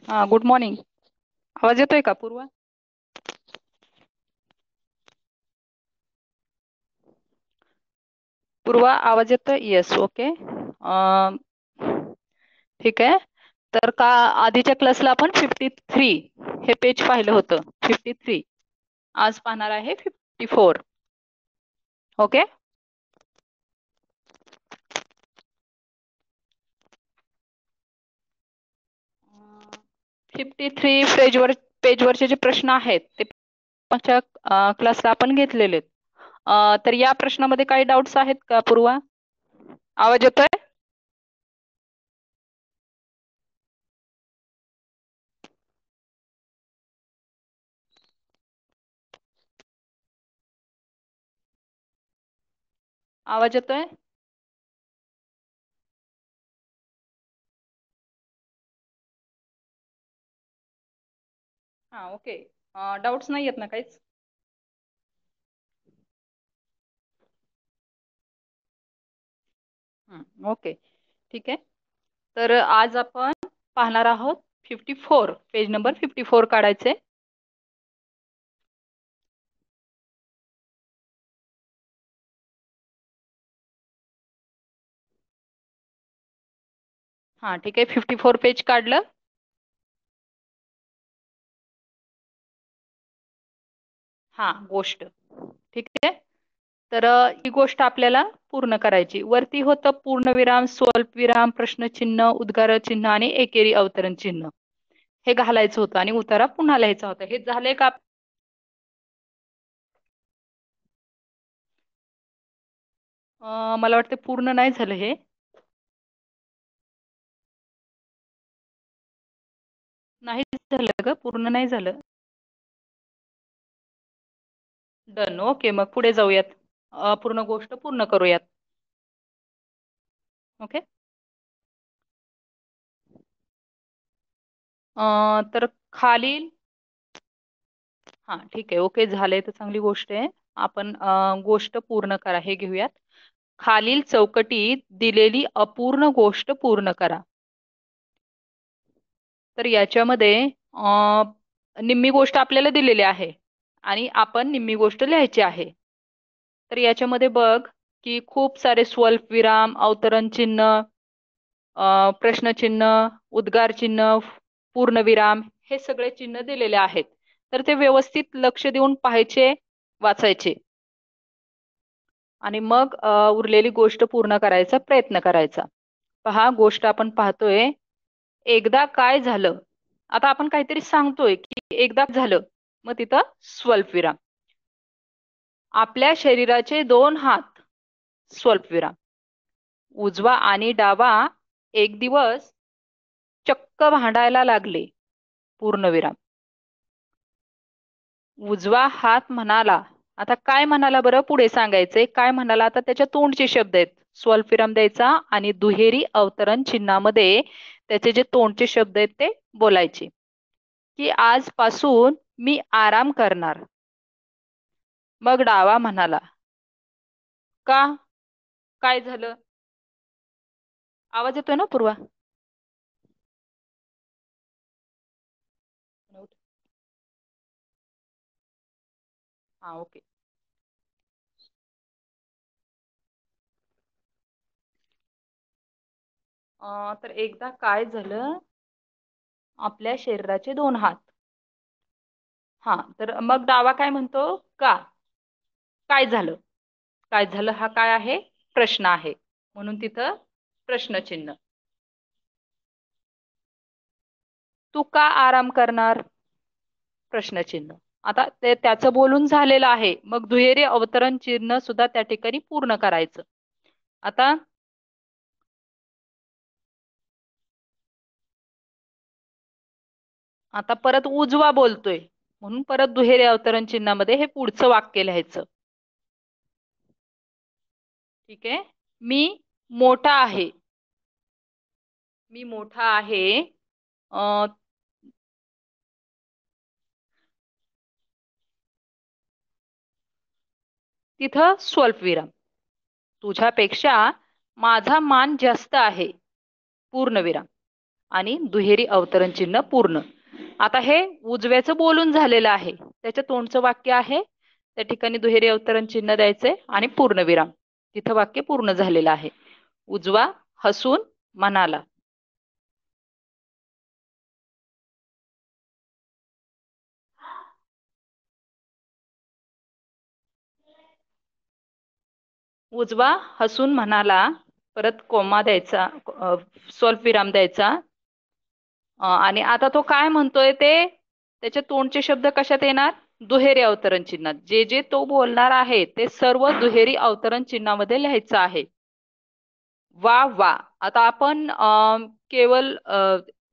हा, good morning. आवाज येतोय का पूर्वा? पूर्वा आवाज येतोय? Yes, okay. ठीक आहे. तर का आधीच्या क्लासला आपण 53 हे पेज पाहिलं होतं. 53. आज पाहणार आहे 54. ओके. 53 पेजवरचे जे प्रश्न आहेत ते मागच्या क्लासला आपण घेतलेले आहेत. तर या प्रश्नामध्ये काही डाऊट्स आहेत का पूर्वा? आवाज येतोय? आवाज येतोय? हा, ओके. डाऊट्स नाही आहेत ना काहीच? ओके, ठीक आहे. तर आज आपण पाहणार आहोत 54, पेज नंबर 54 काढायचे. हा, ठीक आहे. 54 पेज काढलं. हा, गोष्ट. ठीक आहे. तर ही गोष्ट आपल्याला पूर्ण करायची. वरती होतं पूर्णविराम, स्वल्पविराम, प्रश्नचिन्ह, उद्गार चिन्ह आणि एकेरी अवतरण चिन्ह. हे घालायचं होतं आणि उतारा पुन्हा लिहायचा होता. हे झाले का? मला वाटतं पूर्ण नाही झालं हे. नाही झालं ग, पूर्ण नाही झालं. डन. ओके, मग पुढे जाऊयात. पूर्ण गोष्ट पूर्ण करूयात. ओके. तर खालील. हा, ठीक आहे. ओके, झालंय तर चांगली गोष्ट आहे. आपण गोष्ट पूर्ण करा हे घेऊयात. खालील चौकटीत दिलेली अपूर्ण गोष्ट पूर्ण करा. तर याच्यामध्ये निम्मी गोष्ट आपल्याला दिलेली आहे आणि आपण निम्मी गोष्ट लिहायची आहे. तर याच्यामध्ये बघ की खूप सारे स्वल्पविराम, अवतरण चिन्ह, प्रश्नचिन्ह, उद्गार चिन्ह, पूर्णविराम हे सगळे चिन्ह दिलेले आहेत. तर ते व्यवस्थित लक्ष देऊन पाहायचे, वाचायचे आणि मग उरलेली गोष्ट पूर्ण करायचा प्रयत्न करायचा. पहा, गोष्ट आपण पाहतोय. एकदा काय झालं. आता आपण काहीतरी सांगतोय की एकदा झालं, मग तिथं स्वल्पविराम. आपल्या शरीराचे दोन हात, स्वल्पविराम. उजवा आणि डावा एक दिवस चक्क भांडायला लागले, पूर्णविराम. उजवा हात म्हणाला. आता काय म्हणाला बरं, पुढे सांगायचंय काय म्हणाला. आता त्याच्या तोंडचे शब्द आहेत. स्वल्पविराम द्यायचा आणि दुहेरी अवतरण चिन्हामध्ये त्याचे जे तोंडचे शब्द आहेत ते बोलायचे. की आजपासून मी आराम करणार. मग डावा म्हणाला. का? काय झालं? आवाज येतोय ना पूर्वा? हा, ओके. तर एकदा काय झालं. आपल्या शरीराचे दोन हात. हा, तर मग डावा काय म्हणतो? का? काय झालं? काय झालं हा काय आहे? प्रश्न आहे. म्हणून तिथं प्रश्नचिन्ह. तू का आराम करणार? प्रश्नचिन्ह. आता ते त्याचं बोलून झालेलं आहे. मग दुहेरी अवतरण चिन्ह सुद्धा त्या ठिकाणी पूर्ण करायचं. आता आता परत उजवा बोलतोय म्हणून परत दुहेरी अवतरण चिन्हामध्ये हे पुढचं वाक्य लिहायचं. ठीक आहे. मी मोठा आहे. मी मोठा आहे. अ, तिथं स्वल्पविराम. तुझ्यापेक्षा माझा मान जास्त आहे, पूर्णविराम. आणि दुहेरी अवतरण चिन्ह पूर्ण. आता हे उजव्याचं बोलून झालेलं आहे, त्याच्या तोंडचं वाक्य आहे, त्या ठिकाणी दुहेरी अवतरण चिन्ह द्यायचंय आणि पूर्णविराम. तिथं वाक्य पूर्ण झालेलं आहे. उजवा हसून म्हणाला. उजवा हसून म्हणाला, परत कोमा द्यायचा, स्वल्पविराम द्यायचा. आणि आता तो काय म्हणतोय ते त्याचे तोंडचे शब्द कशात येणार? दुहेरी अवतरण चिन्हात. जे जे तो बोलणार आहे ते सर्व दुहेरी अवतरण चिन्हामध्ये लिहायचं आहे. वा वा. आता आपण केवळ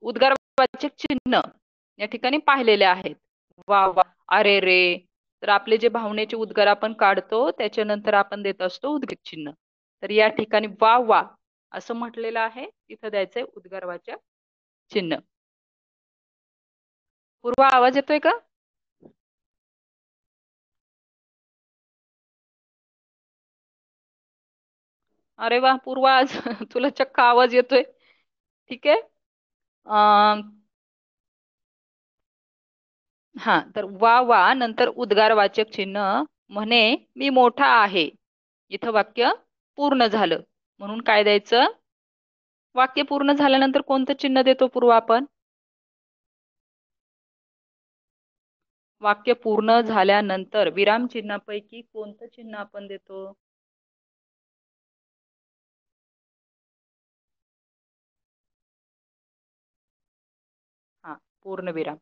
उद्गारवाचक चिन्ह या ठिकाणी पाहिलेले आहेत. वा वा, अरे रे. तर आपले जे भावनेचे उद्गार आपण काढतो त्याच्यानंतर आपण देत असतो उद्गार चिन्ह. तर या ठिकाणी वा वा असं म्हटलेलं आहे, तिथं द्यायचंय उद्गारवाचक चिन्ह. पूर्वा आवाज येतोय का? अरे वा पूर्वा, आज तुला चक्क आवाज येतोय. ठीक आहे. अं, हा, तर वा वा नंतर उद्गारवाचक चिन्ह. म्हणे मी मोठा आहे. इथं वाक्य पूर्ण झालं, म्हणून काय द्यायचं? वाक्य पूर्ण झाल्यानंतर कोणतं चिन्ह देतो पूर्वा आपण? वाक्य पूर्ण झाल्यानंतर विराम चिन्हापैकी कोणतं चिन्ह आपण देतो? हा, पूर्णविराम.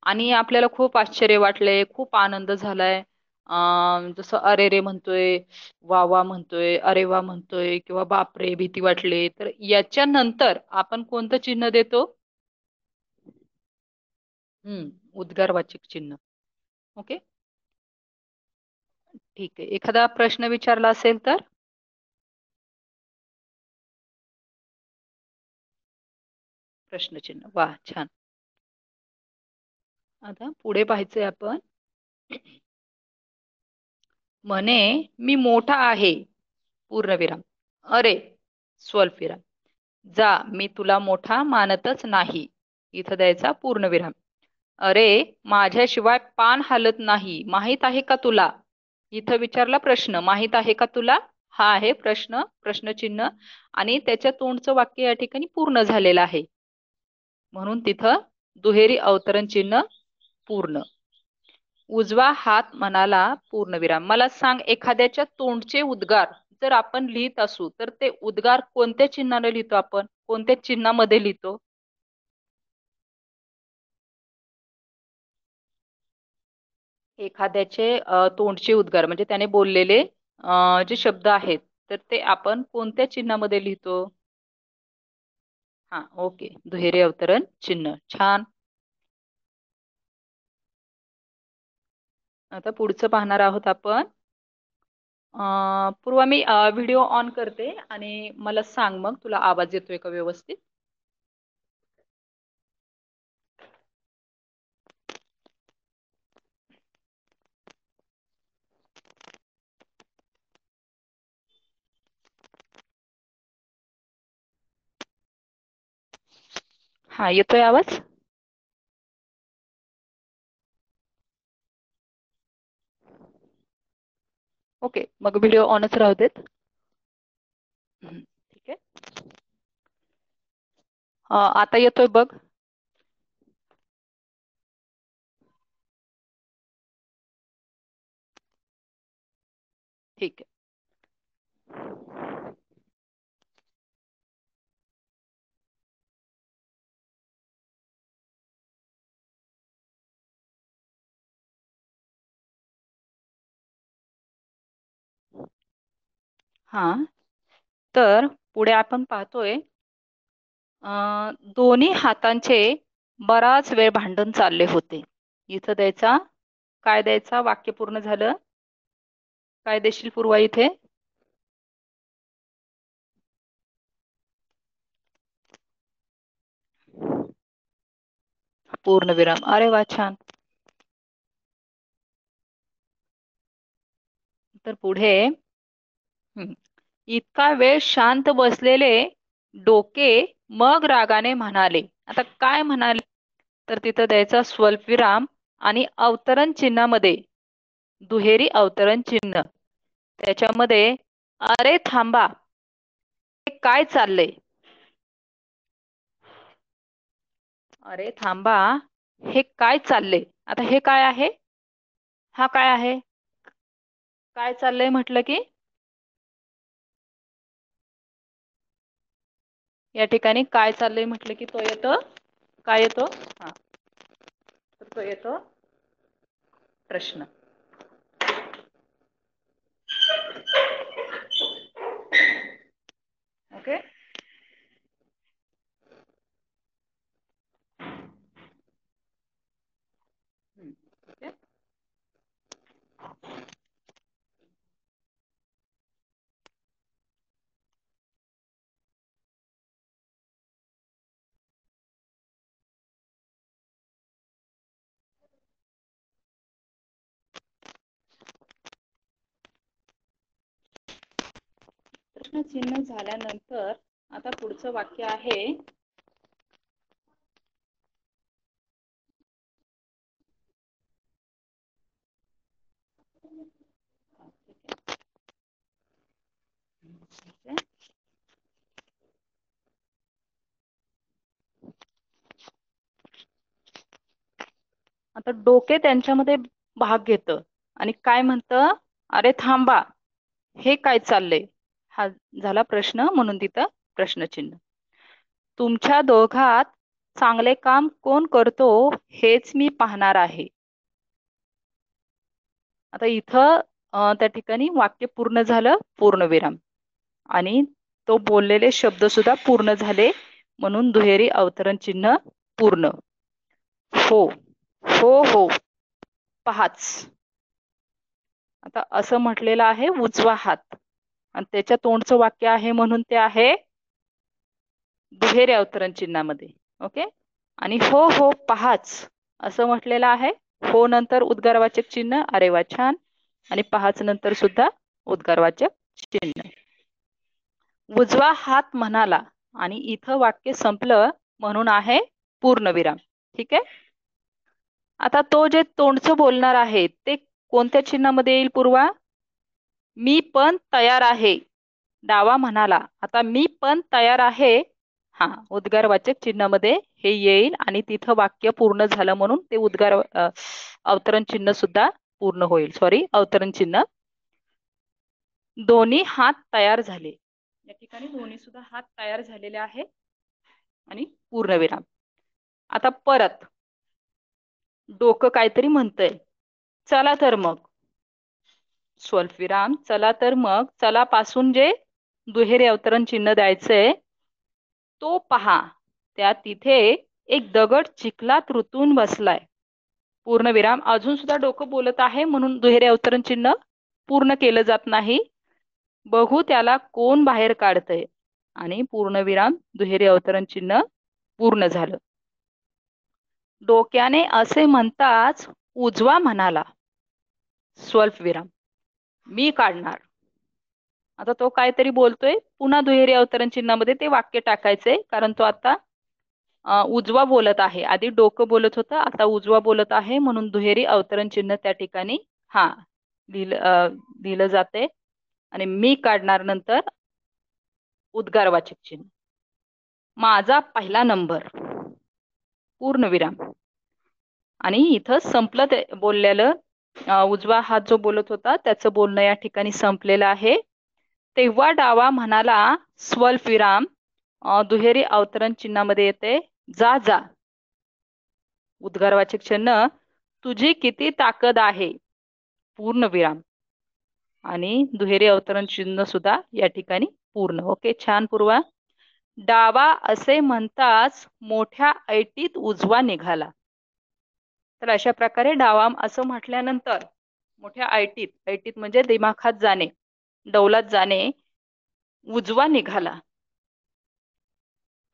आणि आपल्याला खूप आश्चर्य वाटलंय, खूप आनंद झालाय. जसं अरे रे म्हणतोय, वा वा म्हणतोय, अरे वा म्हणतोय, किंवा बापरे भीती वाटले, तर याच्या नंतर आपण कोणतं चिन्ह देतो? उद्गारवाचक चिन्ह. ओके. ठीक आहे. एखादा प्रश्न विचारला असेल तर? प्रश्नचिन्ह, वा छान. आता पुढे पाहायचंय आपण. म्हणे मी मोठा आहे, पूर्णविराम. अरे, स्वल्पविराम. जा, मी तुला मोठा मानतच नाही. इथं द्यायचा पूर्णविराम. अरे, माझ्याशिवाय पान हालत नाही, माहित आहे का तुला? इथं विचारला प्रश्न, माहित आहे का तुला? हा आहे प्रश्न, प्रश्नचिन्ह. आणि त्याच्या तोंडचं वाक्य या ठिकाणी पूर्ण झालेलं आहे, म्हणून तिथं दुहेरी अवतरण चिन्ह पूर्ण. उजवा हात म्हणाला, पूर्णविराम. मला सांग, एखाद्याच्या तोंडचे उद्गार जर आपण लिहित असू तर ते उद्गार कोणत्या चिन्हाने लिहितो आपण? कोणत्या चिन्हामध्ये लिहितो? एखाद्याचे तोंडचे उद्गार म्हणजे त्याने बोललेले जे शब्द आहेत, तर ते आपण कोणत्या चिन्हामध्ये लिहितो? हा, ओके, दुहेरी अवतरण चिन्ह. छान. आता पुढचं पाहणार आहोत आपण. पूर्वा, मी व्हिडिओ ऑन करते आणि मला सांग मग तुला आवाज येतोय का व्यवस्थित. हा, येतोय आवाज? ओके, मग व्हिडिओ ऑनच राहू देत. ठीक आहे. आता येतोय बघ. ठीक आहे. हा, तर पुढे आपण पाहतोय, दोन्ही हातांचे बराच वेळ भांडण चालले होते. इथं द्यायचा, काय द्यायचा? वाक्य पूर्ण झालं, काय देशील पूर्वा इथे? पूर्णविराम. अरे वा, छान. तर पुढे, इतका वेळ शांत बसलेले डोके मग रागाने म्हणाले. आता काय म्हणाले, तर तिथं द्यायचा स्वल्पविराम आणि अवतरण चिन्हामध्ये दुहेरी अवतरण चिन्ह, त्याच्यामध्ये अरे थांबा, हे काय चाललंय. अरे थांबा, हे काय चाललंय. आता हे काय आहे, हा काय आहे, काय चाललंय म्हटलं की या ठिकाणी काय चाललंय म्हटलं की तो येतो, काय येतो, हा, तर तो येतो प्रश्न. ओके. ओके. प्रश्न चिन्ह झाल्यानंतर आता पुढचं वाक्य आहे, आता डोके त्यांच्यामध्ये भाग घेतं आणि काय म्हणतं, अरे थांबा, हे काय चाललंय. हा झाला प्रश्न, म्हणून तिथं प्रश्नचिन्ह. तुमच्या दोघात चांगले काम कोण करतो हेच मी पाहणार आहे. आता इथं त्या ठिकाणी वाक्य पूर्ण झालं, पूर्णविराम, आणि तो बोललेले शब्द सुद्धा पूर्ण झाले, म्हणून दुहेरी अवतरण चिन्ह पूर्ण. हो, हो हो, पहाच. आता असं म्हटलेलं आहे उजवा हात, आणि त्याच्या तोंडचं वाक्य आहे म्हणून ते आहे दुहेरी अवतरण चिन्हामध्ये. ओके. आणि हो हो पहाच असं म्हटलेलं आहे. हो नंतर उद्गारवाचक चिन्ह, अरे वा छान, आणि पहाच नंतर सुद्धा उद्गारवाचक चिन्ह. उजवा हात म्हणाला, आणि इथं वाक्य संपलं म्हणून आहे पूर्णविराम. ठीक आहे. आता तो जे तोंडचं बोलणार आहे ते कोणत्या चिन्हामध्ये येईल पूर्वा, मी पण तयार आहे. डावा म्हणाला, आता मी पण तयार आहे, हा उद्गारवाचक चिन्हामध्ये हे येईल, आणि तिथं वाक्य पूर्ण झालं म्हणून ते उद्गार अवतरण चिन्ह सुद्धा पूर्ण होईल. सॉरी, अवतरण चिन्ह. दोन्ही हात तयार झाले, या ठिकाणी दोन्ही सुद्धा हात तयार झालेले आहे, आणि पूर्णविराम. आता परत डोकं काहीतरी म्हणतंय, चला तर मग, स्वल्पविराम, चला तर मग, चला पासून जे दुहेरी अवतरण चिन्ह द्यायचंय तो पहा, त्या तिथे एक दगड चिखलात रुतून बसलाय. पूर्णविराम. अजून सुद्धा डोकं बोलत आहे म्हणून दुहेरी अवतरण चिन्ह पूर्ण केलं जात नाही. बघू त्याला कोण बाहेर काढतंय, आणि पूर्णविराम दुहेरी अवतरण चिन्ह पूर्ण झालं. डोक्याने असे म्हणताच उजवा म्हणाला, स्वल्पविराम, मी काढणार. आता तो काहीतरी बोलतोय, पुन्हा दुहेरी अवतरण चिन्हामध्ये ते वाक्य टाकायचंय, कारण तो आता उजवा बोलत आहे. आधी डोकं बोलत होतं, आता उजवा बोलत आहे, म्हणून दुहेरी अवतरण चिन्ह त्या ठिकाणी हा दिलं जाते, आणि मी काढणार नंतर उद्गारवाचक चिन्ह. माझा पहिला नंबर, पूर्णविराम, आणि इथं संपलं ते बोललेलं. उजवा हात जो बोलत होता त्याचं बोलणं या ठिकाणी संपलेलं आहे. तेव्हा डावा म्हणाला, स्वल्पविराम, दुहेरी अवतरण चिन्हामध्ये येते जा जा, उद्गारवाचक चिन्ह, तुझी किती ताकद आहे, पूर्णविराम, आणि दुहेरी अवतरण चिन्ह सुद्धा या ठिकाणी पूर्ण. ओके, छान पूर्वा. डावा असे म्हणताच मोठ्या ऐटीत उजवा निघाला. तर अशा प्रकारे डावा असं म्हटल्यानंतर मोठ्या ऐटीत, ऐटीत म्हणजे दिमाखात जाणे, डौलात जाणे, उजवा निघाला.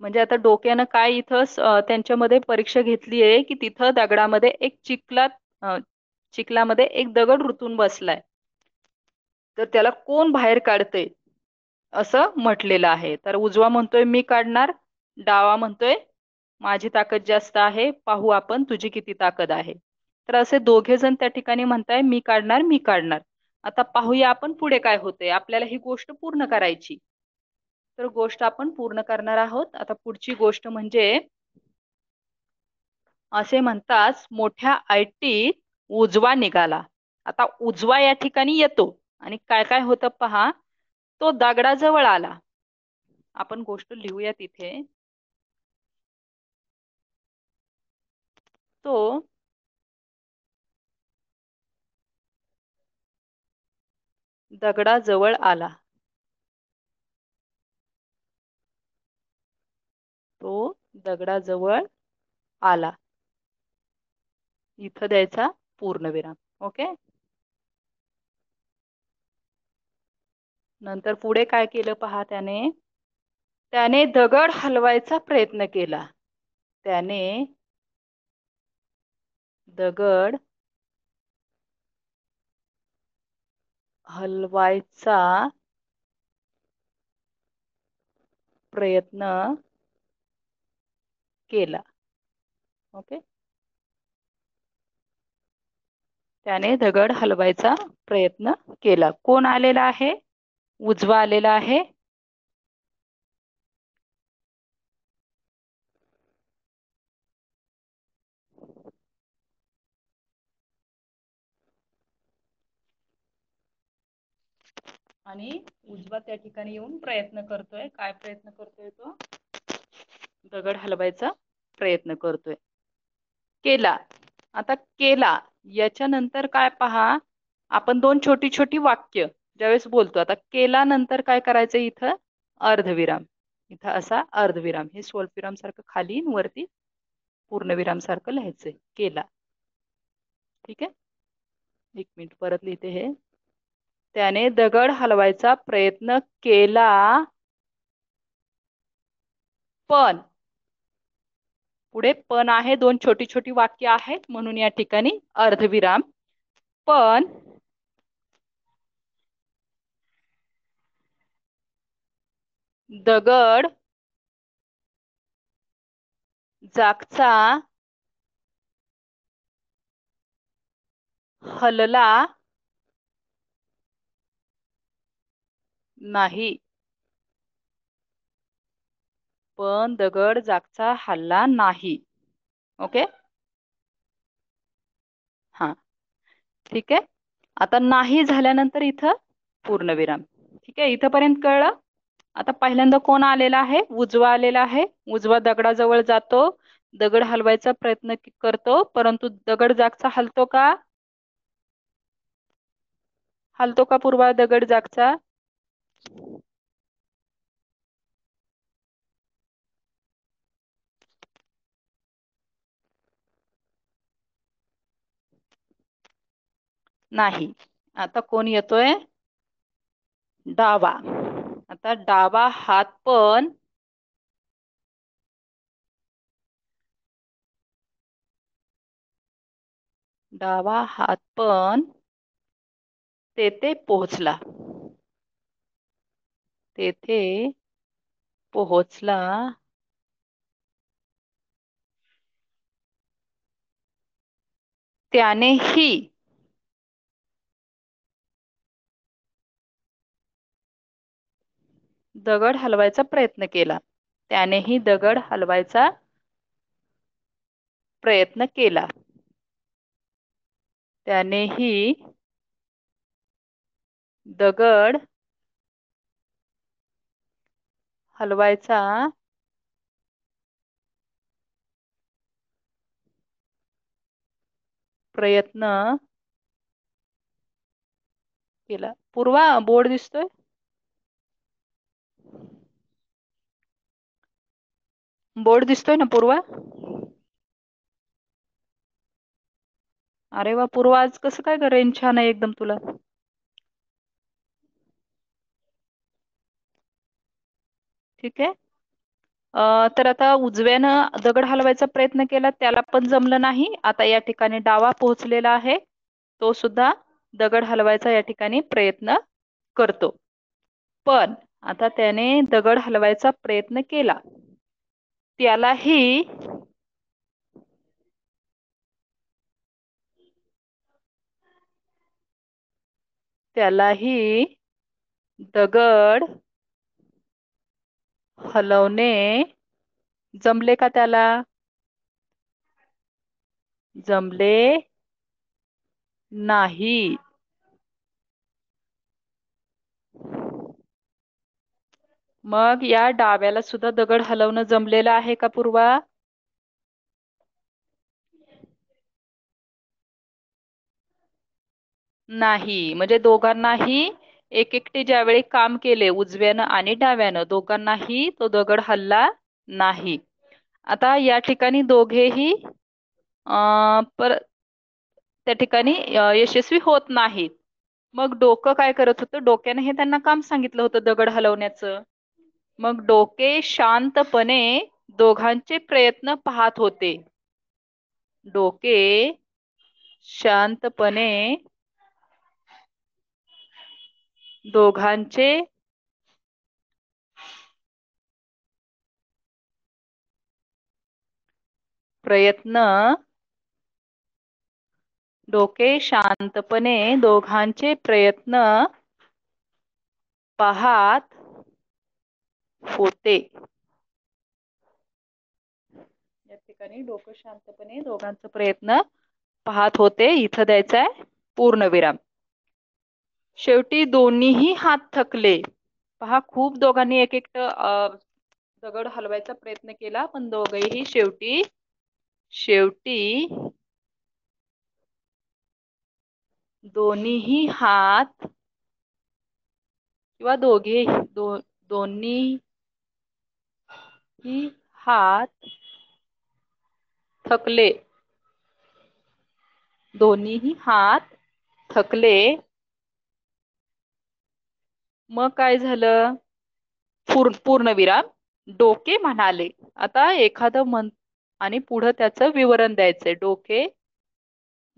म्हणजे आता डोक्यानं काय इथं त्यांच्यामध्ये परीक्षा घेतली आहे की तिथं दगडामध्ये एक चिखलामध्ये एक दगड रुतून बसलाय, तर त्याला कोण बाहेर काढतंय. असं म्हटलेलं आहे. तर उजवा म्हणतोय मी काढणार, डावा म्हणतोय माझी ताकद जास्त आहे, पाहू आपण तुझी किती ताकद आहे. तर असे दोघे जण त्या ठिकाणी म्हणताय मी काढणार मी काढणार. आता पाहूया आपण पुढे काय होतंय. आपल्याला ही गोष्ट पूर्ण करायची. तर गोष्ट आपण पूर्ण करणार आहोत. आता पुढची गोष्ट म्हणजे असे म्हणताच मोठ्या ऐटीत उजवा निघाला. आता उजवा या ठिकाणी येतो आणि काय काय होतं पहा. तो दगडाजवळ आला. आपण गोष्ट लिहूया तिथे. तो दगडाजवळ आला. तो दगडाजवळ आला. इथं द्यायचा पूर्णविराम. ओके. नंतर पुढे काय केलं पहा त्याने. त्याने दगड हलवायचा प्रयत्न केला. त्याने दगड हलवायचा प्रयत्न केला. ओके. त्याने दगड हलवायचा प्रयत्न केला. कोण आलेला आहे? उजवा आलेला आहे. आणि उजवा त्या ठिकाणी येऊन प्रयत्न करतोय. काय प्रयत्न करतोय तो? दगड हलवायचा प्रयत्न करतोय. केला. आता केला याच्या नंतर काय पहा. आपण दोन छोटी छोटी वाक्य ज्यावेळेस बोलतो. आता केला नंतर काय करायचं इथं? अर्धविराम. इथं असा अर्धविराम. हे स्वल्पविराम सारखं खाली वरती पूर्णविराम सारखं लिहायचंय. केला. ठीक आहे. एक मिनिट परत लिहिते हे. त्याने दगड हलवायचा प्रयत्न केला पण. पुढे पण आहे. दोन छोटी छोटी वाक्य आहेत म्हणून या ठिकाणी अर्धविराम. पण दगड जागचा हलला नाही. पण दगड जागचा हलला नाही. ओके. हा. ठीक आहे. आता नाही झाल्यानंतर इथं पूर्णविराम. ठीक आहे. इथंपर्यंत कळलं. आता पहिल्यांदा कोण आलेला आहे? उजवा आलेला आहे. उजवा दगडाजवळ जातो. दगड हलवायचा प्रयत्न करतो परंतु दगड जागचा हलतो का? हलतो का पूर्वा दगड जागचा? नाही. आता कोण येतोय? डावा. आता डावा हात पण डावा हात पण तेथे पोहोचला. तेथे पोहोचला. त्यानेही दगड हलवायचा प्रयत्न केला. त्यानेही दगड हलवायचा प्रयत्न केला. त्यानेही दगड हलवायचा प्रयत्न केला. पूर्वा बोर्ड दिसतोय? बोर्ड दिसतोय ना पूर्वा? अरे वा पूर्वा, आज कसं काय ग रेंज छान आहे एकदम तुला. ठीक आहे. तर आता उजव्यानं दगड हलवायचा प्रयत्न केला, त्याला पण जमलं नाही. आता या ठिकाणी डावा पोहोचलेला आहे. तो सुद्धा दगड हलवायचा या ठिकाणी प्रयत्न करतो. पण आता त्याने दगड हलवायचा प्रयत्न केला. त्यालाही त्यालाही दगड हलवणे जमले का त्याला? जमले नाही. मग या डाव्याला सुद्धा दगड हलवणं जमलेलं आहे का पूर्वा? नाही. म्हणजे दोघांनाही एक एकटे ज्यावेळी काम केले उजव्यानं आणि डाव्यानं दोघांनाही तो दगड हलला नाही. आता या ठिकाणी दोघेही पर त्या ठिकाणी यशस्वी होत नाहीत. मग डोकं काय करत होतं? डोक्याने हे त्यांना काम सांगितलं होतं दगड हलवण्याचं. मग डोके शांतपणे दोघांचे प्रयत्न पाहत होते. डोके शांतपणे दोघांचे प्रयत्न डोके शांतपणे दोघांचे प्रयत्न पाहत होते. या ठिकाणी डोकं शांतपणे दोघांचा प्रयत्न पाहत होते. इथं द्यायचा आहे पूर्णविराम. शेवटी दोन्हीही हात थकले. पहा, खूप दोघांनी एक एक दगड हलवायचा प्रयत्न केला, पण दोघेही शेवटी शेवटी दोन्हीही हात किंवा दोन्ही ही हात थकले. दोन्हीही हात थकले. मग काय झालं? पूर्णविराम. डोके म्हणाले. आता एखादं आणि पुढं त्याचं विवरण द्यायचंय. डोके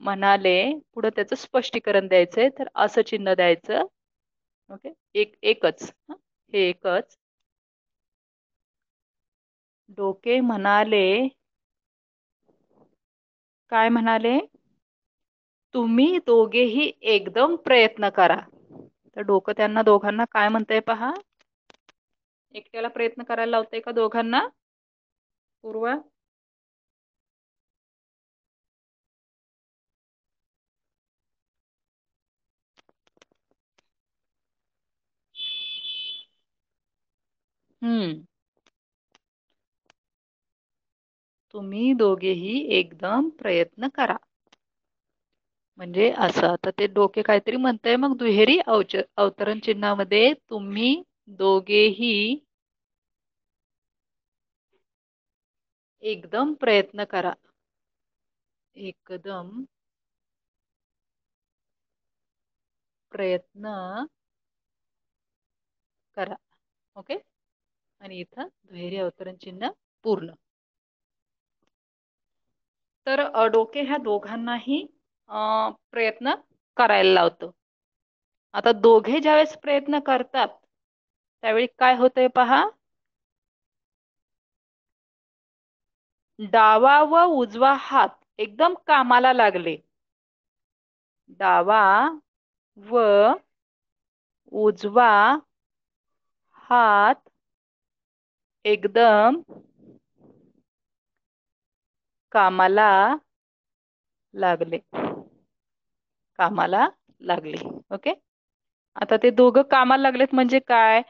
म्हणाले, पुढं त्याचं स्पष्टीकरण द्यायचंय, तर असं चिन्ह द्यायचं. ओके, एकच हे एकच. डोके म्हणाले, काय म्हणाले? तुम्ही दोघेही एकदम प्रयत्न करा. तर डोकं त्यांना दोघांना काय म्हणतंय पहा. एकट्याला प्रयत्न करायला लावतंय का दोघांना? पूर्वा? तुम्ही दोघेही एकदम प्रयत्न करा. म्हणजे असं आता ते डोके काहीतरी म्हणतंय, मग दुहेरी अवतरण चिन्हामध्ये तुम्ही दोघेही एकदम प्रयत्न करा. एकदम प्रयत्न करा. ओके, आणि इथं दुहेरी अवतरण चिन्ह पूर्ण. तर डोके ह्या दोघांनाही प्रयत्न करायला लावतो. आता दोघे ज्यावेळेस प्रयत्न करतात त्यावेळी काय होतंय पहा. डावा व उजवा हात एकदम कामाला लागले. डावा व उजवा हात एकदम कामाला लागले. कामाला लागले. ओके, आता ते दोघं कामाला लागलेत म्हणजे काय?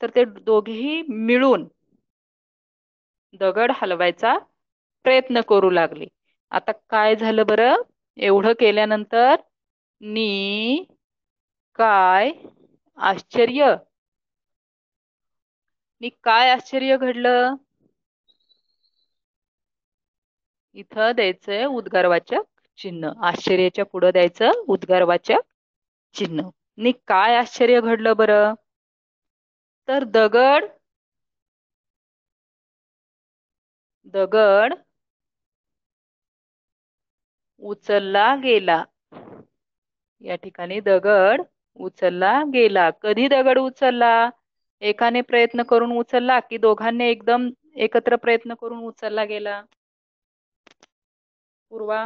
तर ते दोघेही मिळून दगड हलवायचा प्रयत्न करू लागले. आता काय झालं बरं? एवढं केल्यानंतर काय आश्चर्य काय आश्चर्य घडलं? इथं द्यायचंय उद्गारवाचक चिन्ह. आश्चर्याच्या पुढं द्यायचं उद्गारवाचक चिन्ह. काय आश्चर्य घडलं बरं? तर दगड उचलला गेला. या ठिकाणी दगड उचलला गेला. कधी दगड उचलला? एकाने प्रयत्न करून उचलला की दोघांनी एकदम एकत्र प्रयत्न करून उचलला गेला? पूर्वा,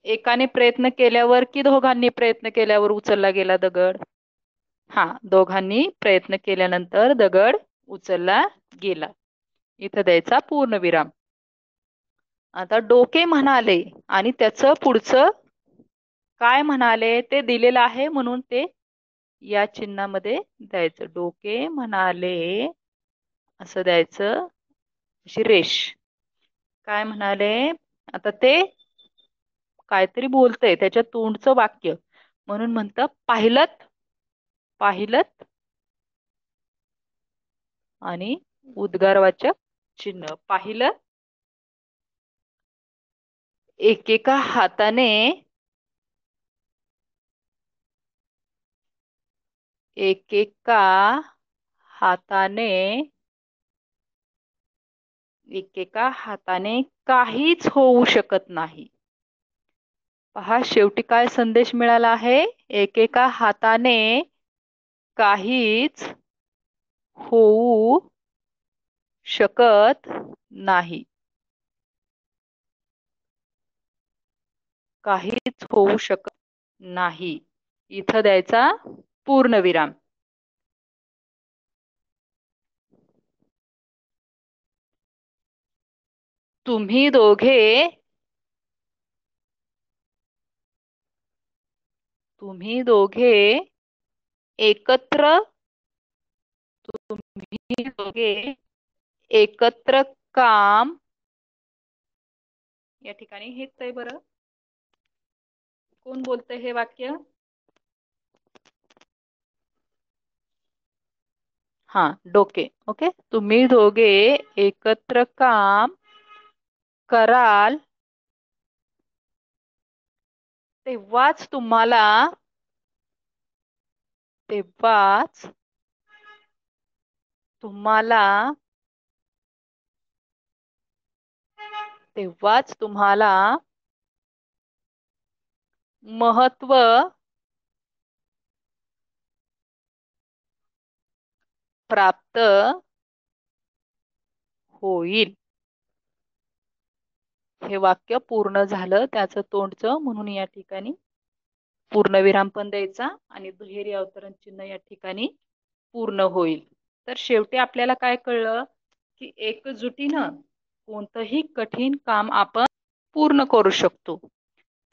एकाने प्रयत्न केल्यावर की दोघांनी प्रयत्न केल्यावर उचलला गेला दगड? हा, दोघांनी प्रयत्न केल्यानंतर दगड उचलला गेला. इथं द्यायचा पूर्णविराम. आता डोके म्हणाले आणि त्याचं पुढचं काय म्हणाले ते दिलेलं आहे, म्हणून ते या चिन्हामध्ये द्यायचं. डोके म्हणाले असं द्यायचं, अशी रेष. काय म्हणाले? आता ते काहीतरी बोलतंय, त्याच्या तोंडचं वाक्य, म्हणून म्हणतं पाहिलत, पाहिलत आणि उद्गारवाचक चिन्ह. पाहिलं, एकेका हाताने, एकेका हाताने, एकेका हाताने काहीच होऊ शकत नाही. पहा, शेवटी काय संदेश मिळाला आहे? एकेका हाताने काहीच होऊ शकत नाही. काहीच होऊ शकत नाही. इथं द्यायचा पूर्णविराम. तुम्ही दोघे, तुम्ही दोघे एकत्र, तुम्ही दोघे एकत्र काम, या ठिकाणी हेच आहे बरं. कोण बोलतंय हे वाक्य? हा, डोके. ओके, तुम्ही दोघे एकत्र काम कराल तेव्हाच तुम्हाला, तेव्हाच तुम्हाला, तेव्हाच तुम्हाला महत्व प्राप्त होईल. हे वाक्य पूर्ण झालं त्याचं तोंडचं, म्हणून या ठिकाणी पूर्णविराम पण द्यायचा आणि दुहेरी अवतरण चिन्ह या ठिकाणी पूर्ण होईल. तर शेवटी आपल्याला काय कळलं की एकजुटीनं कोणतंही कठीण काम आपण पूर्ण करू शकतो.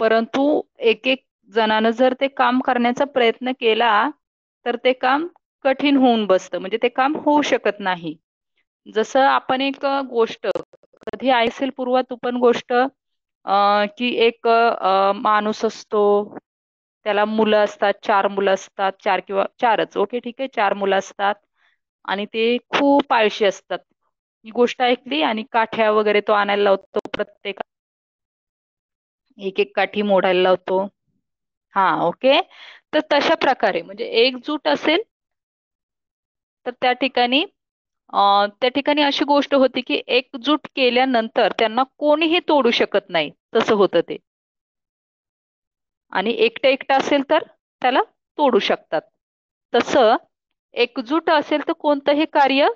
परंतु एक एक जणानं जर ते काम करण्याचा प्रयत्न केला तर ते काम कठीण होऊन बसतं, म्हणजे ते काम होऊ शकत नाही. जसं आपण एक गोष्ट कधी ऐसेल पूर्वा तू पण गोष्ट, की एक माणूस असतो, त्याला मुलं असतात, 4 मुलं असतात, 4 किंवा 4च, ओके ठीक आहे, 4 मुलं असतात आणि ते खूप आळशी असतात. ही गोष्ट ऐकली, आणि काठ्या वगैरे तो आणायला लावतो, प्रत्येक एक एक काठी मोडायला लावतो. हा, ओके. तर तशा प्रकारे म्हणजे एकजूट असेल तर त्या ठिकाणी अशी गोष्ट होती की एकजूट केल्यानंतर त्यांना कोणीही तोडू शकत नाही, तसं होतं ते. आणि एकटं एकटं असेल तर त्याला तोडू शकतात. तसं एकजूट असेल तर कोणतंही कार्य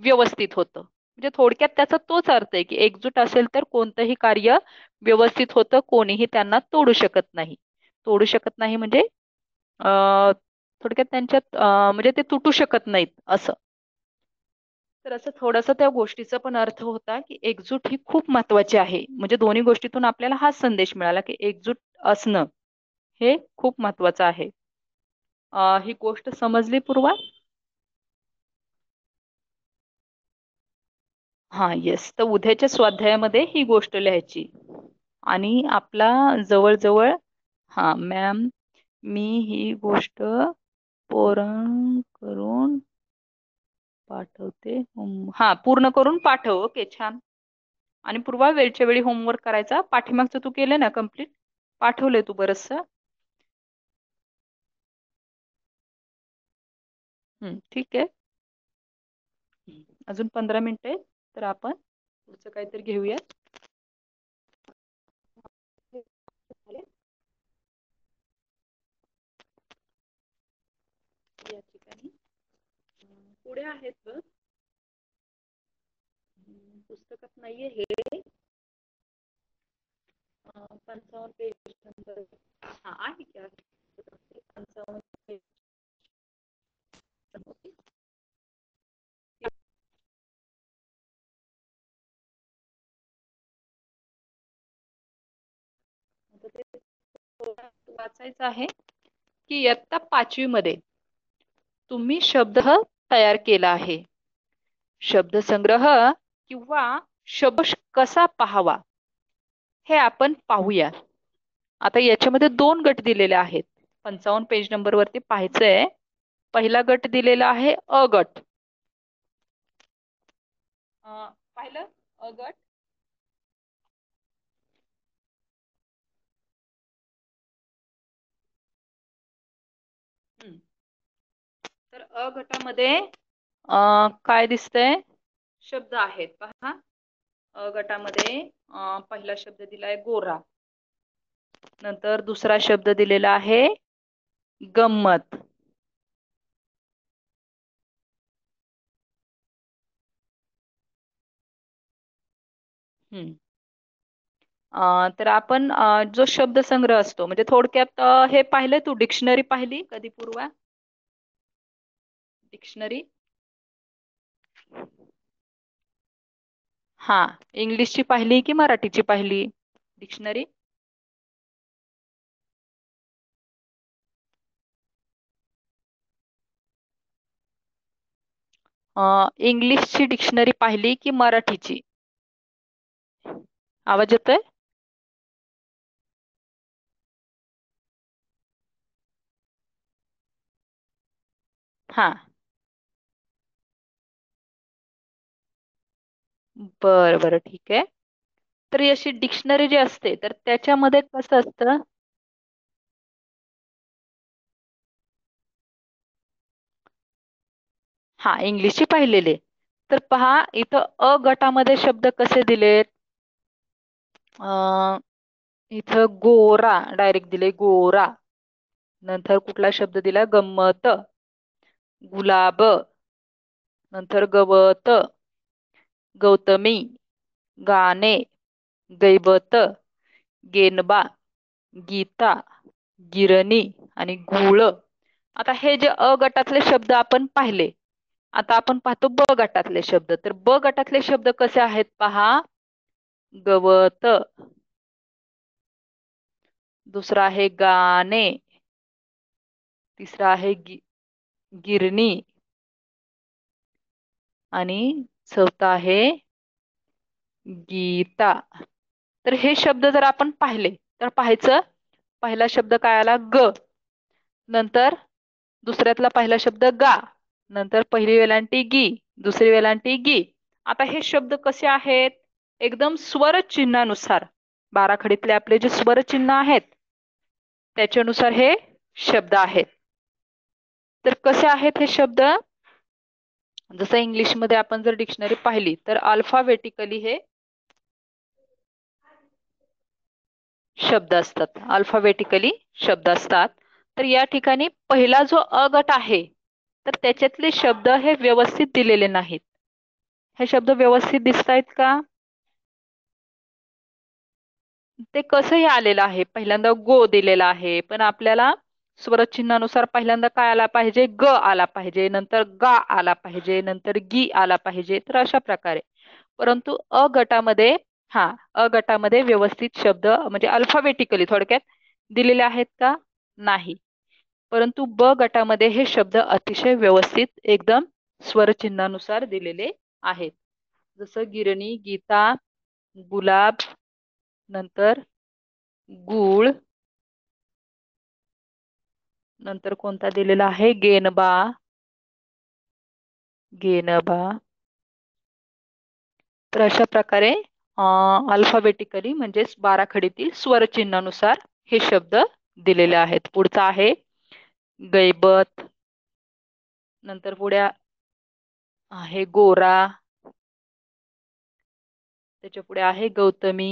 व्यवस्थित होतं. म्हणजे थोडक्यात त्याचा तोच अर्थ आहे की एकजूट असेल तर कोणतंही कार्य व्यवस्थित होतं, कोणीही त्यांना तोडू शकत नाही. तोडू शकत नाही म्हणजे थोडक्यात त्यांच्यात म्हणजे ते तुटू शकत नाहीत असं. तर असं थोडंसं त्या गोष्टीचा पण अर्थ होता की एकजूट ही खूप महत्वाची आहे. म्हणजे दोन्ही गोष्टीतून आपल्याला हाच संदेश मिळाला की एकजूट असणं हे खूप महत्वाचं आहे. ही गोष्ट समजली पूर्वा? हा, येस. तर उद्याच्या स्वाध्यायामध्ये ही गोष्ट लिहायची. आणि आपला जवळजवळ, हा मॅम, मी ही गोष्ट पूर्ण करून पाठवते. हा, पूर्ण करून पाठव. ओके, छान. आणि पूर्वा वेळच्या वेळी होमवर्क करायचा. पाठीमागचं तू केलंय ना कम्प्लीट? पाठवलंय तू बरचसं? ठीक आहे. अजून 15 मिनिटं आहेत, तर आपण पुढचं काहीतरी घेऊया. या ठिकाणी पुढे आहेत बघ. पुस्तकात नाहीये हे. 55 पेज नंबर. हा आहे की आहे. 55 पेज. वाचायचं आहे की इयत्ता 5वी मध्ये तुम्ही शब्द तयार केला आहे. शब्दसंग्रह किंवा शब्द कसा पाहावा हे आपण पाहूया. आता याच्यामध्ये 2 गट दिलेले आहेत. 55 पेज नंबर वरती पाहायचंय. पहिला गट दिलेला आहे अ गट. पाहिलं अ गट. तर अ गटामध्ये काय दिसतंय? शब्द आहेत पहा. अ गटामध्ये पहिला शब्द दिलाय गोरा. नंतर दुसरा शब्द दिलेला आहे गंमत. तर आपण जो शब्दसंग्रह असतो म्हणजे थोडक्यात हे पाहिलंय तू डिक्शनरी पाहिली कधी पूर्वा? डिक्शनरी. हा, इंग्लिशची पाहिली की मराठीची पाहिली डिक्शनरी? इंग्लिशची डिक्शनरी पाहिली की मराठीची? आवाज येतोय? हा, बरं बरं ठीक आहे. तर अशी डिक्शनरी जी असते तर त्याच्यामध्ये कसं असतं? हा, इंग्लिशची पाहिलेले. तर पहा इथं अ गटामध्ये शब्द कसे दिलेत? इथं गोरा डायरेक्ट दिले गोरा. नंतर कुठला शब्द दिला? गंमत, गुलाब, नंतर गवत, गौतमी, गाणे, गैबत, गेनबा, गीता, गिरणी आणि गुळ. आता हे जे अ गटातले शब्द आपण पाहिले. आता आपण पाहतो ब गटातले शब्द. तर ब गटातले शब्द कसे आहेत पहा. गवत, दुसरा आहे गाणे, तिसरा आहे गिरणी आणि चौथा आहे गीता. तर हे शब्द जर आपण पाहिले तर पाहायचं. पहिला शब्द काय आला? ग. नंतर दुसऱ्यातला पहिला शब्द गा. नंतर पहिली वेलांटी गी, दुसरी वेलांटी गी. आता हे शब्द कसे आहेत? एकदम स्वर चिन्हानुसार 12 खडीतले आपले जे स्वर चिन्ह आहेत त्याच्यानुसार हे शब्द आहेत. तर कसे आहेत हे शब्द? जसं इंग्लिश मध्ये आपण जर डिक्शनरी पाहिली तर अल्फाबेटिकली हे शब्द असतात. अल्फाबेटिकली शब्द असतात. तर या ठिकाणी पहिला जो अ गट आहे तर त्याच्यातले शब्द हे व्यवस्थित दिलेले नाहीत. हे शब्द व्यवस्थित दिसतायत का? ते कसंही आलेलं आहे. पहिल्यांदा गो दिलेला आहे पण आपल्याला स्वरचिन्हानुसार पहिल्यांदा काय आला पाहिजे? ग आला पाहिजे, नंतर गा आला पाहिजे, नंतर गी आला पाहिजे. तर अशा प्रकारे. परंतु अ गटामध्ये अ गटामध्ये व्यवस्थित शब्द म्हणजे अल्फाबेटिकली थोडक्यात दिलेले आहेत का? नाही. परंतु ब गटामध्ये हे शब्द अतिशय व्यवस्थित एकदम स्वरचिन्हानुसार दिलेले आहेत. जसं गिरणी, गीता, गुलाब, नंतर गूळ, नंतर कोणता दिलेला आहे? गेनबा, गेनबा. तर अशा प्रकारे अल्फाबेटिकली म्हणजेच 12 खडीतील स्वरचिन्हानुसार हे शब्द दिलेले आहेत. पुढचा आहे गैबत, नंतर पुढे आहे गोरा, त्याच्या पुढे आहे गौतमी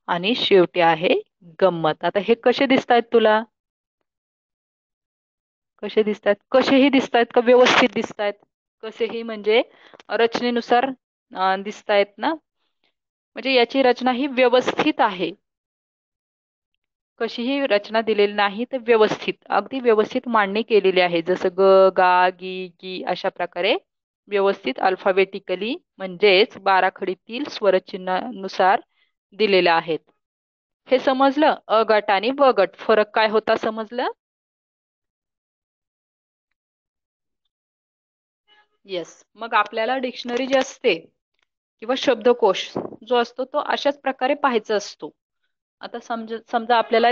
आणि शेवटी आहे गंमत. आता हे कसे दिसत आहेत तुला? कसे दिसतायत? कसेही दिसतायत का व्यवस्थित दिसतायत? कसेही म्हणजे रचनेनुसार दिसतायत ना, म्हणजे याची रचना ही व्यवस्थित आहे. कशीही रचना दिलेली नाही, तर व्यवस्थित, अगदी व्यवस्थित मांडणी केलेली आहे. जसं ग, गा, गी, की अशा प्रकारे व्यवस्थित अल्फाबेटिकली म्हणजेच बाराखडीतील स्वरचिन्हानुसार दिलेल्या आहेत. हे समजलं? अ गट आणि ब गट फरक काय होता समजलं? येस. मग आपल्याला डिक्शनरी जी असते किंवा शब्दकोश जो असतो तो अशाच प्रकारे पाहायचा असतो. आता समजा आपल्याला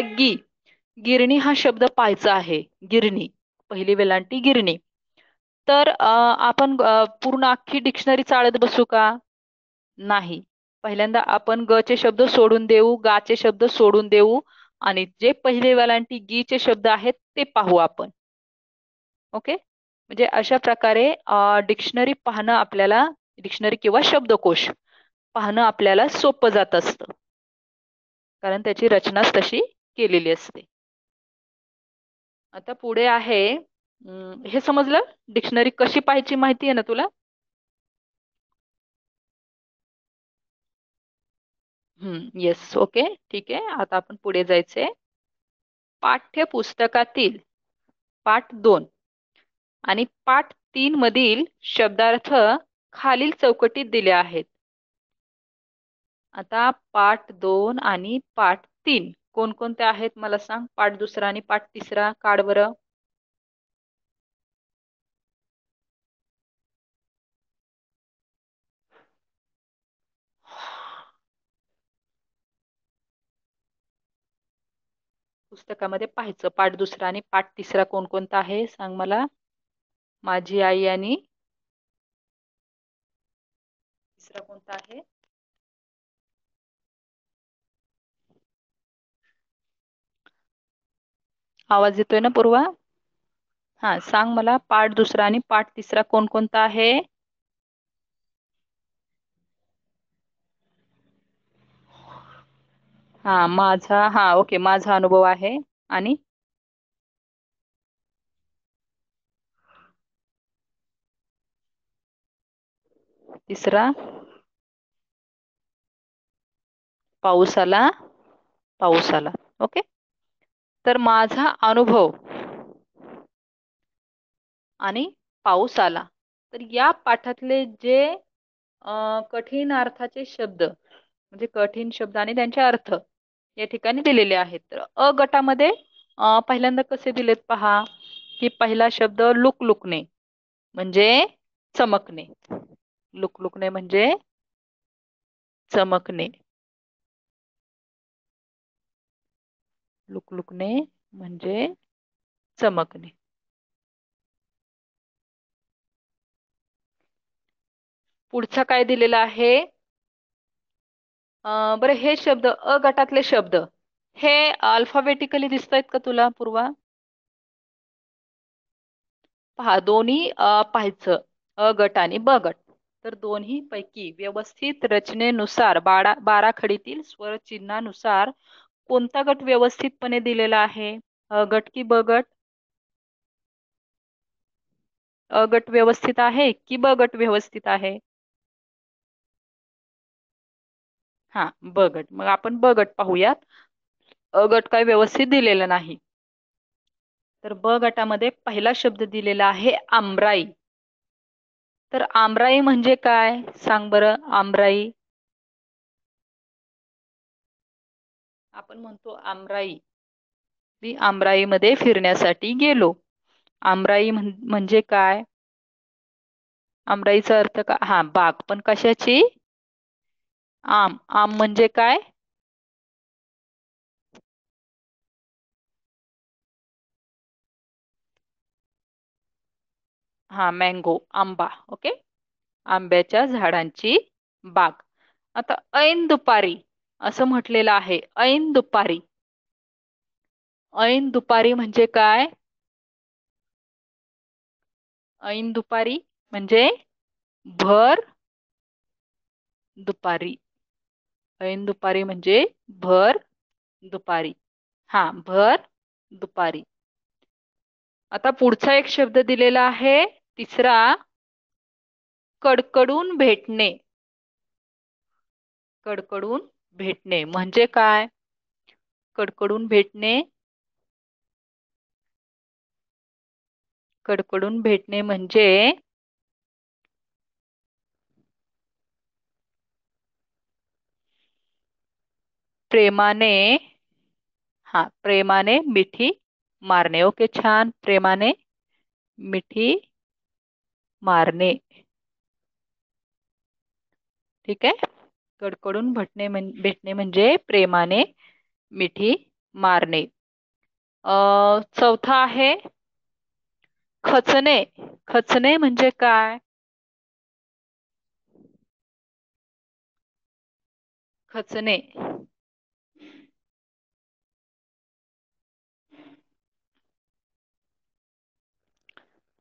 गिरणी हा शब्द पाहायचा आहे. गिरणी, पहिली वेलांटी गिरणी. तर आपण पूर्ण अख्खी डिक्शनरी चाळत बसू का? नाही. पहिल्यांदा आपण ग चे शब्द सोडून देऊ, गा चे शब्द सोडून देऊ आणि जे पहिले वेलांटी गी चे शब्द आहेत ते पाहू आपण. ओके. म्हणजे अशा प्रकारे डिक्शनरी पाहणं आपल्याला, डिक्शनरी किंवा शब्दकोश पाहणं आपल्याला सोपं जात असतं, कारण त्याची रचनाच तशी केलेली असते. आता पुढे आहे, हे समजलं? डिक्शनरी कशी पाहायची माहिती आहे ना तुला? येस. ओके, ठीक आहे. आता आपण पुढे जायचंय. पाठ्यपुस्तकातील पाठ 2 आणि पाठ 3 मधील शब्दार्थ खालील चौकटीत दिले आहेत. आता पाठ 2 आणि पाठ 3 कोणकोणते आहेत मला सांग? पाठ दुसरा आणि पाठ तिसरा काढ बरं. पुस्तकामध्ये पाहायचं पाठ दुसरा आणि पाठ तिसरा कोणकोणता आहे सांग मला. माझी आई आणि तिसरा कोणता आहे? आवाज येतोय ना पूर्वा? हा, सांग मला पाठ दुसरा आणि पाठ तिसरा कोणकोणता आहे? हा, माझा, हा ओके, माझा अनुभव आहे. आणि तिसरा पाऊस आला, पाऊस आला. ओके. तर माझा अनुभव आणि पाऊस आला. तर या पाठातले जे कठीण अर्थाचे शब्द म्हणजे कठीण शब्द आणि त्यांचे अर्थ या ठिकाणी दिलेले आहेत. तर अ गटामध्ये पहिल्यांदा कसे दिलेत पहा, की पहिला शब्द लुकलुकणे म्हणजे चमकणे. लुकलुकणे म्हणजे चमकणे. लुकलुकणे म्हणजे चमकणे. पुढचा काय दिलेला आहे? बरं, हे शब्द अ गटातले शब्द हे अल्फाबेटिकली दिसत आहेत का तुला पूर्वा? पहा, दोन्ही पाहायचं, अ गट आणि ब गट. तर दोन्ही पैकी व्यवस्थित रचनेनुसार बाराखडीतील स्वर चिन्हानुसार कोणता गट व्यवस्थितपणे दिलेला आहे? अ गट की ब गट? अ गट व्यवस्थित आहे की ब गट व्यवस्थित आहे? हा, ब गट. मग आपण ब गट पाहूयात. अ गट काय व्यवस्थित दिलेला नाही. तर ब गटामध्ये पहिला शब्द दिलेला आहे आमराई. तर आमराई म्हणजे काय सांग बरं? आमराई, आपण म्हणतो आमराई. मी आमराईमध्ये फिरण्यासाठी गेलो. आमराई म्हणजे काय? आमराईचा अर्थ का? हा, बाग. पण कशाची? आम. आम म्हणजे काय? हा, मँगो, आंबा. ओके. आंब्याच्या झाडांची बाग. आता ऐन दुपारी असं म्हटलेलं आहे. ऐन दुपारी. ऐन दुपारी म्हणजे काय? ऐन दुपारी म्हणजे भर दुपारी. ऐन दुपारी म्हणजे भर दुपारी. हा, भर दुपारी. आता पुढचा एक शब्द दिलेला आहे तिसरा, कडकडून भेटणे. कडकडून भेटणे म्हणजे काय? कडकडून भेटणे, कडकडून भेटणे म्हणजे प्रेमाने, हा प्रेमाने मिठी मारणे. ओके, छान. प्रेमाने मिठी मारणे. ठीक आहे. कडकडून भेटणे म्हणजे प्रेमाने मिठी मारणे. चौथा आहे खचणे. खचणे म्हणजे काय? खचणे.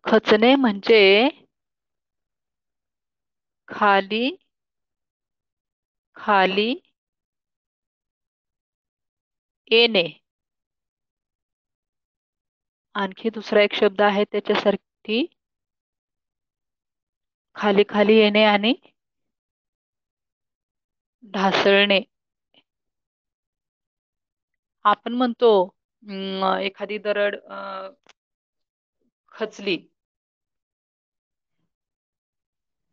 खचणे म्हणजे खाली खाली येणे. आणखी दुसरा एक शब्द आहे त्याच्यासाठी, खाली खाली येणे आणि ढासळणे. आपण म्हणतो एखादी दरड खचली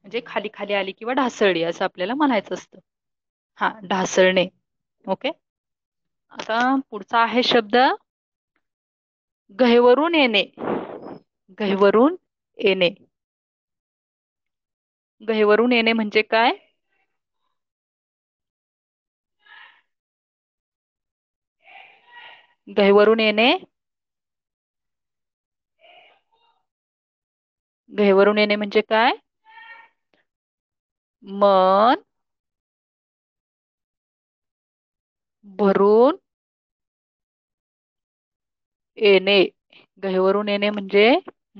म्हणजे खाली खाली आली किंवा ढासळली असं आपल्याला म्हणायचं असतं. हा, ढासळणे. ओके. आता पुढचा आहे शब्द गहिवरून येणे. गहिवरून येणे. गहिवरून येणे म्हणजे काय? गहिवरून येणे, गहिवरून येणे म्हणजे काय? मन भरून येणे. गहिवरून येणे म्हणजे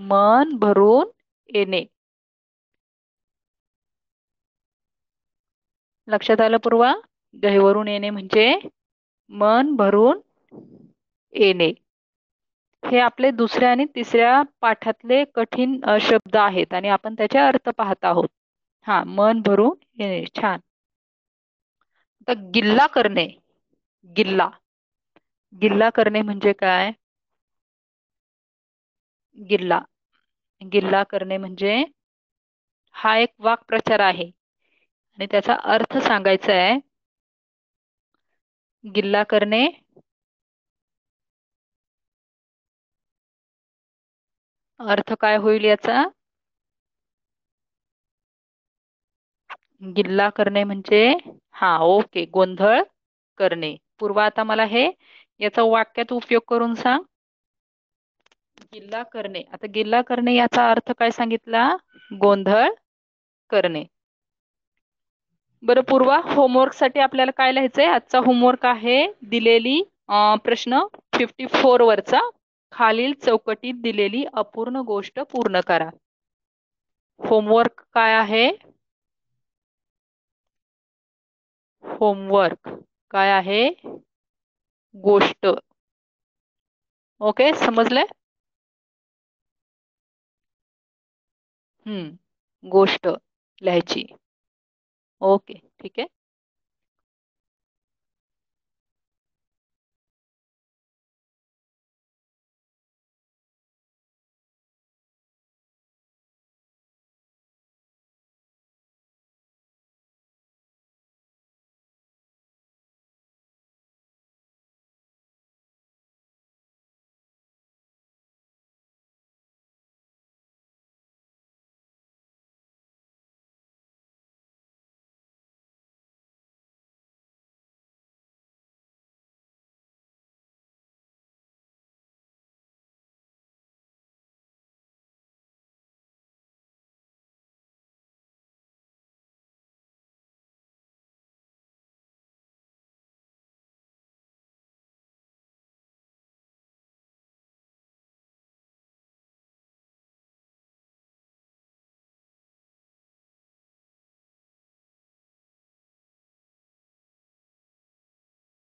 मन भरून येणे. लक्षात आलं पूर्वा? गहिवरून येणे म्हणजे मन भरून येणे. हे आपले दुसऱ्या आणि तिसऱ्या पाठातले कठीण शब्द आहेत आणि आपण त्याचे अर्थ पाहत आहोत. हा, मन भरून येणे. छान. तर गिल्ला करणे. गिल्ला. गिल्ला करणे म्हणजे काय? गिल्ला. गिल्ला करणे म्हणजे हा एक वाक्प्रचार आहे आणि त्याचा अर्थ सांगायचा आहे. गिल्ला करणे अर्थ काय होईल याचा? गिल्ला करणे म्हणजे हा, ओके, गोंधळ करणे. पूर्वा, आता मला हे याचा वाक्यात उपयोग करून सांग. गिल्ला करणे. आता गिल्ला करणे याचा अर्थ काय सांगितला? गोंधळ करणे. बरं पूर्वा, होमवर्क साठी आपल्याला काय लिहायचंय? आजचा होमवर्क आहे दिलेली प्रश्न 54 वरचा, खालील चौकटीत दिलेली अपूर्ण गोष्ट पूर्ण करा. होमवर्क काय आहे? होमवर्क काय आहे? गोष्ट. ओके, समजलंय? गोष्ट लिहायची. ओके, ठीक आहे.